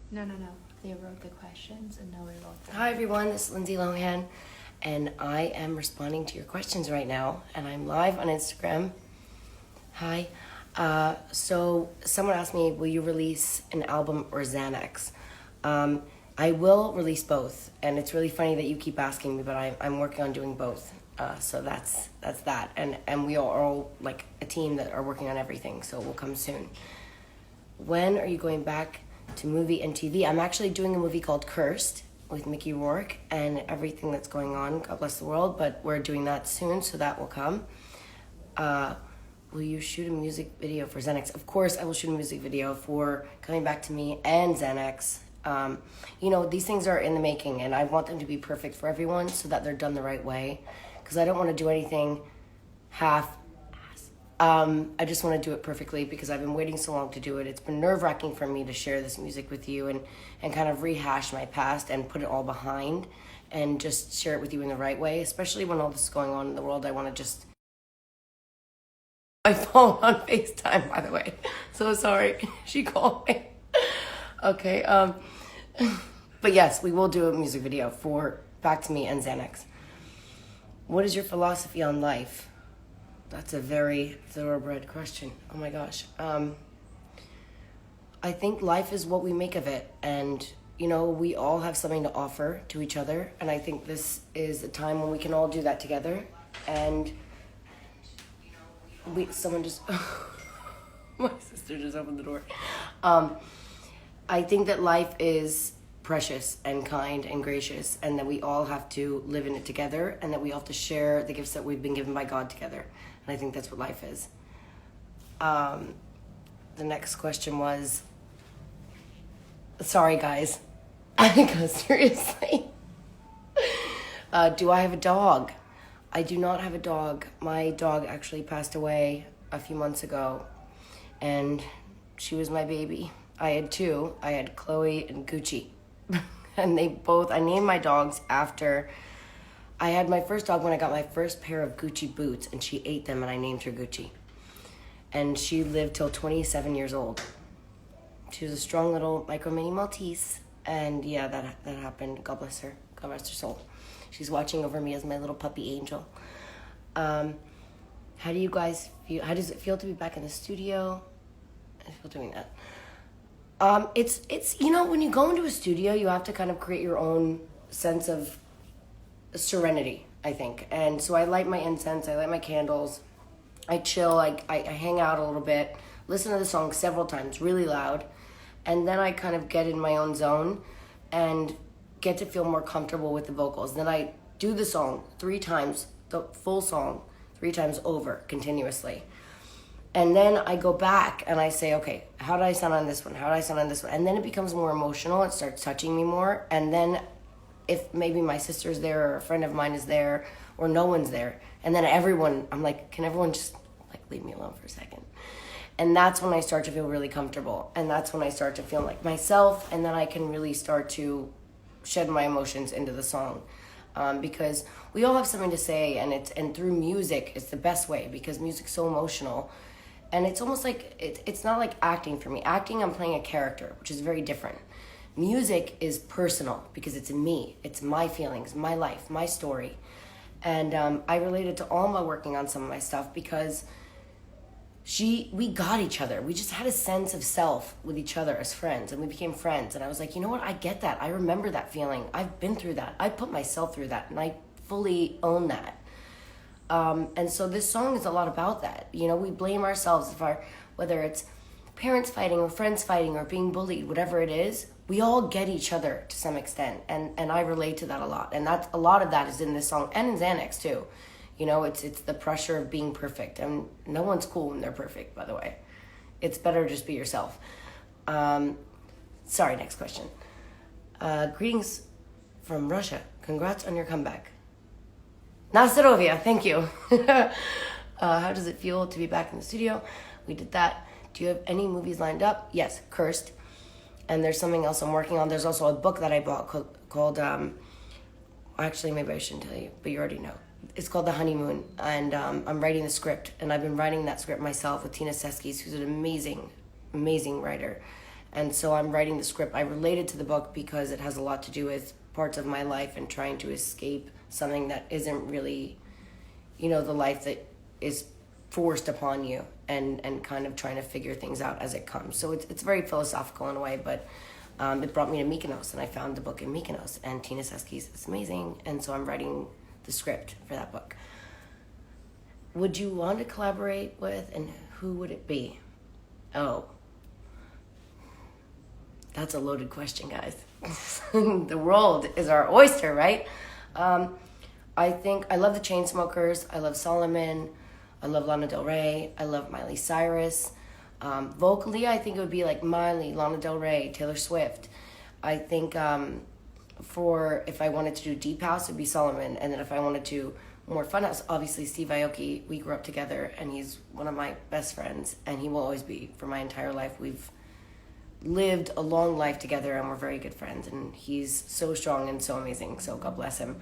No. They wrote the questions and no one wrote them. Hi everyone, this is Lindsay Lohan, and I am responding to your questions right now, and I'm live on Instagram. Hi. So someone asked me, will you release an album or Xanax? I will release both, and it's really funny that you keep asking me, but I'm working on doing both. So that's that, and we are all like a team that are working on everything, so it will come soon. When are you going back to movie and TV? I'm actually doing a movie called Cursed with Mickey Rourke and everything that's going on. God bless the world, but we're doing that soon, so that will come. Will you shoot a music video for Xanax? Of course, I will shoot a music video for Coming Back to Me and Xanax. These things are in the making, and I want them to be perfect for everyone so that they're done the right way, because I don't want to do anything half. I just want to do it perfectly because I've been waiting so long to do it. It's been nerve-wracking for me to share this music with you and kind of rehash my past and put it all behind and just share it with you in the right way, especially when all this is going on in the world. I want to just... My phone on FaceTime, by the way. So sorry. She called me. Okay. But yes, we will do a music video for Back to Me and Xanax. What is your philosophy on life? That's a very thoroughbred question. Oh my gosh. I think life is what we make of it. And, we all have something to offer to each other. And I think this is a time when we can all do that together. And someone just... My sister just opened the door. I think that life is precious and kind and gracious, and that we all have to live in it together, and that we all have to share the gifts that we've been given by God together. And I think that's what life is. The next question was, sorry guys, because seriously, do I have a dog? I do not have a dog. My dog actually passed away a few months ago, and she was my baby. I had two. I had Chloe and Gucci. And I named my dogs after... I had my first dog when I got my first pair of Gucci boots, and she ate them, and I named her Gucci. And she lived till 27 years old. She was a strong little micro mini Maltese, and yeah, that happened. God bless her. God rest her soul. She's watching over me as my little puppy angel. How do you guys feel? How does it feel to be back in the studio? I feel doing that. It's when you go into a studio, you have to kind of create your own sense of serenity, I think. And so I light my incense, I light my candles, I chill, I hang out a little bit, listen to the song several times, really loud, and then I kind of get in my own zone and get to feel more comfortable with the vocals. Then I do the song 3 times, the full song 3 times over continuously. And then I go back and I say, okay, how did I sound on this one? How did I sound on this one? And then it becomes more emotional. It starts touching me more. And then if maybe my sister's there or a friend of mine is there or no one's there, and then I'm like, can everyone just leave me alone for a second? And that's when I start to feel really comfortable. And that's when I start to feel like myself. And then I can really start to shed my emotions into the song. Because we all have something to say, and through music, it's the best way, because music's so emotional. And it's almost like, it's not like acting for me. Acting, I'm playing a character, which is very different. Music is personal because it's me. It's my feelings, my life, my story. And I related to Alma working on some of my stuff because we got each other. We just had a sense of self with each other as friends, and we became friends. And I was like, you know what? I get that. I remember that feeling. I've been through that. I put myself through that, and I fully own that. And so this song is a lot about that. We blame ourselves whether it's parents fighting or friends fighting or being bullied, whatever it is. We all get each other to some extent, and I relate to that a lot. And a lot of that is in this song and in Xanax too. It's the pressure of being perfect, and no one's cool when they're perfect, by the way. It's better to just be yourself. Sorry, next question. Greetings from Russia. Congrats on your comeback. Nastarovia, thank you. How does it feel to be back in the studio? We did that. Do you have any movies lined up? Yes, Cursed. And there's something else I'm working on. There's also a book that I bought called actually, maybe I shouldn't tell you, but you already know. It's called The Honeymoon, and I'm writing the script. And I've been writing that script myself with Tina Seskis, who's an amazing, amazing writer. And so I'm writing the script. I related to the book because it has a lot to do with parts of my life and trying to escape something that isn't really, the life that is forced upon you, and kind of trying to figure things out as it comes. So it's very philosophical in a way, but it brought me to Mykonos, and I found the book in Mykonos, and Tina Seski's is amazing, and so I'm writing the script for that book. Would you want to collaborate with, and who would it be? Oh, that's a loaded question, guys. The world is our oyster, right? I think I love the Chainsmokers. I love Solomon. I love Lana Del Rey. I love Miley Cyrus. Vocally, I think it would be like Miley, Lana Del Rey, Taylor Swift. I think if I wanted to do deep house, it would be Solomon. And then if I wanted to more fun house, obviously Steve Aoki. We grew up together, and he's one of my best friends, and he will always be for my entire life. We've lived a long life together, and we're very good friends, and he's so strong and so amazing, so God bless him.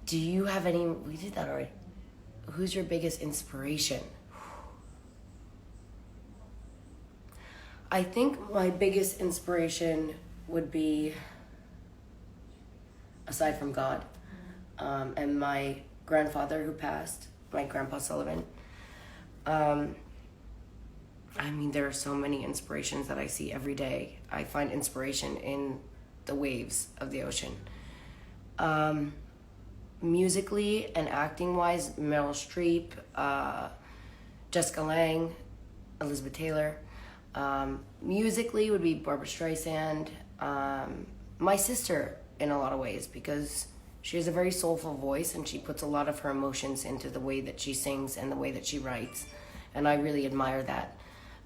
Do you have any, we did that already. Who's your biggest inspiration? I think my biggest inspiration would be, aside from God, and my grandfather who passed, my grandpa Sullivan. There are so many inspirations that I see every day. I find inspiration in the waves of the ocean. Musically and acting-wise, Meryl Streep, Jessica Lange, Elizabeth Taylor. Musically would be Barbra Streisand. My sister, in a lot of ways, because she has a very soulful voice, and she puts a lot of her emotions into the way that she sings and the way that she writes, and I really admire that.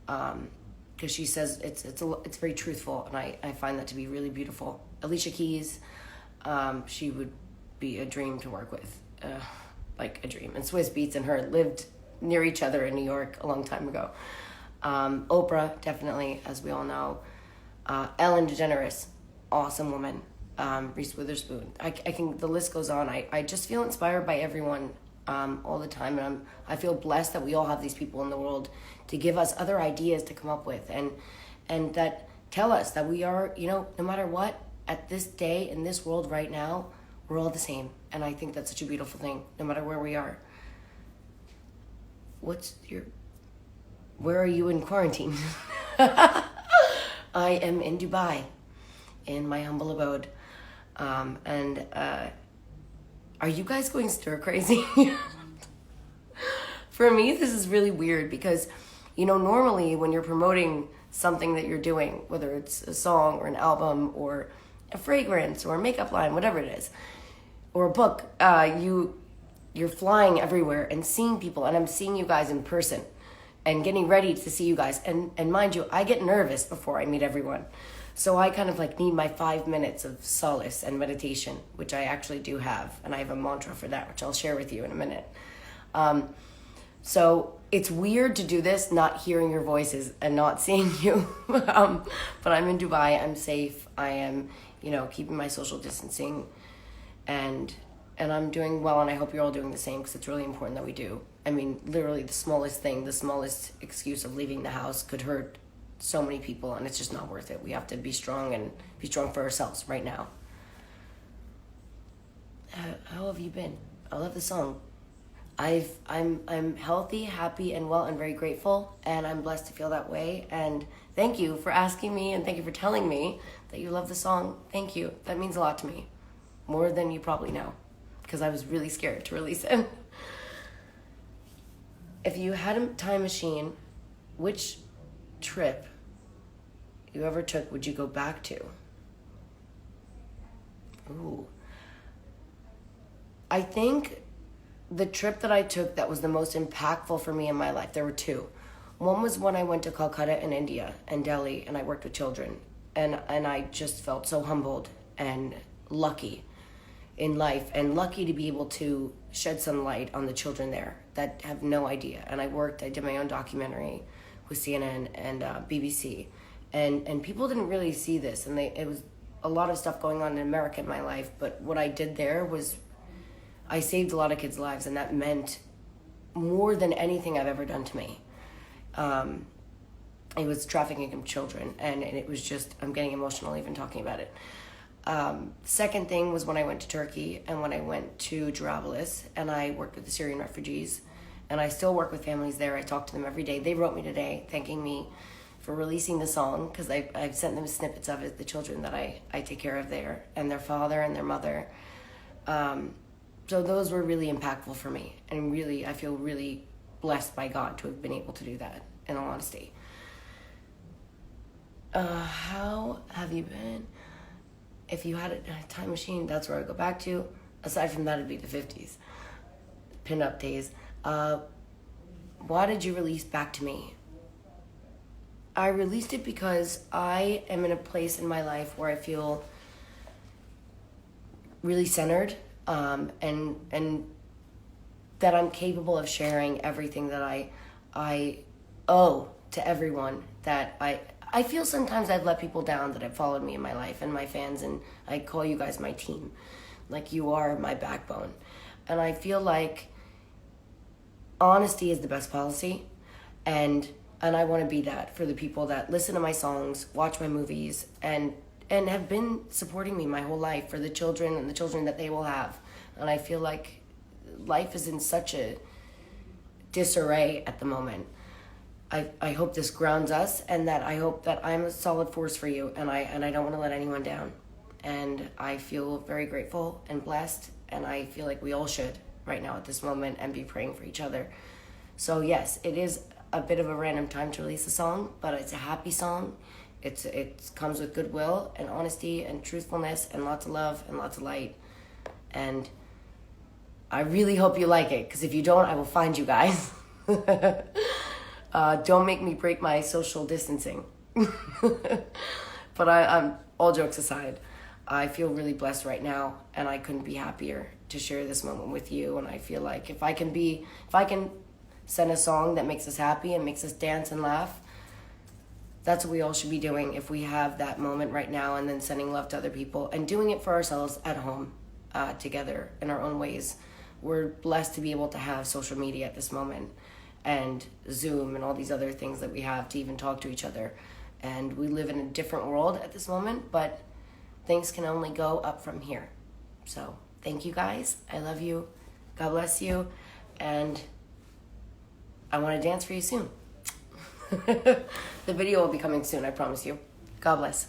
Because she says it's very truthful, and I find that to be really beautiful. Alicia Keys, she would be a dream to work with, like a dream. And Swizz Beatz and her lived near each other in New York a long time ago. Oprah, definitely, as we all know. Ellen DeGeneres, awesome woman. Reese Witherspoon. The list goes on. I just feel inspired by everyone all the time, and I feel blessed that we all have these people in the world to give us other ideas to come up with, and that tell us that we are, no matter what, at this day in this world right now, we're all the same. And I think that's such a beautiful thing, no matter where we are. Where are you in quarantine? I am in Dubai, in my humble abode. Are you guys going stir crazy? For me, this is really weird because, normally when you're promoting something that you're doing, whether it's a song or an album or a fragrance or a makeup line, whatever it is, or a book, you're flying everywhere and seeing people, and I'm seeing you guys in person and getting ready to see you guys. And mind you, I get nervous before I meet everyone. So I kind of need my 5 minutes of solace and meditation, which I actually do have. And I have a mantra for that, which I'll share with you in a minute. So it's weird to do this, not hearing your voices and not seeing you. But I'm in Dubai, I'm safe. I am, keeping my social distancing, and I'm doing well, and I hope you're all doing the same, because it's really important that we do. Literally the smallest thing, the smallest excuse of leaving the house could hurt so many people, and it's just not worth it. We have to be strong, and be strong for ourselves right now. How have you been? I love the song. I'm healthy, happy, and well, and very grateful, and I'm blessed to feel that way. And thank you for asking me, and thank you for telling me that you love the song. Thank you. That means a lot to me, more than you probably know, because I was really scared to release it. If you had a time machine, which trip you ever took would you go back to? Ooh. I think the trip that I took that was the most impactful for me in my life, there were two. One was when I went to Calcutta in India and Delhi, and I worked with children. And I just felt so humbled and lucky in life, and lucky to be able to shed some light on the children there that have no idea. And I did my own documentary with CNN and BBC. And people didn't really see this, and it was a lot of stuff going on in America in my life, but what I did there was I saved a lot of kids' lives, and that meant more than anything I've ever done to me. it was trafficking of children, and it was just, I'm getting emotional even talking about it. Second thing was when I went to Turkey and when I went to Jarablus, and I worked with the Syrian refugees, and I still work with families there. I talk to them every day. They wrote me today thanking me for releasing the song, because I've sent them snippets of it, the children that I take care of there, and their father and their mother. So those were really impactful for me, and really, I feel really blessed by God to have been able to do that, in all honesty. How have you been? If you had a time machine, that's where I go back to. Aside from that, it'd be the 50s. Pin-up days. Why did you release Back to Me? I released it because I am in a place in my life where I feel really centered, and that I'm capable of sharing everything that I owe to everyone. That I feel sometimes I've let people down that have followed me in my life and my fans, and I call you guys my team. Like, you are my backbone. And I feel like honesty is the best policy, and I want to be that for the people that listen to my songs, watch my movies, and have been supporting me my whole life, for the children and the children that they will have. And I feel like life is in such a disarray at the moment. I hope this grounds us, and that I hope that I'm a solid force for you, and I don't want to let anyone down. And I feel very grateful and blessed, and I feel like we all should right now at this moment, and be praying for each other. So yes, it is a bit of a random time to release a song, but it's a happy song. It comes with goodwill and honesty and truthfulness and lots of love and lots of light. And I really hope you like it, because if you don't, I will find you guys. Don't make me break my social distancing. But I'm all jokes aside, I feel really blessed right now, and I couldn't be happier to share this moment with you. And I feel like if I can send a song that makes us happy and makes us dance and laugh, that's what we all should be doing if we have that moment right now, and then sending love to other people and doing it for ourselves at home, together in our own ways. We're blessed to be able to have social media at this moment, and Zoom and all these other things that we have to even talk to each other. And we live in a different world at this moment, but things can only go up from here. So thank you guys. I love you. God bless you. And I want to dance for you soon. The video will be coming soon, I promise you. God bless.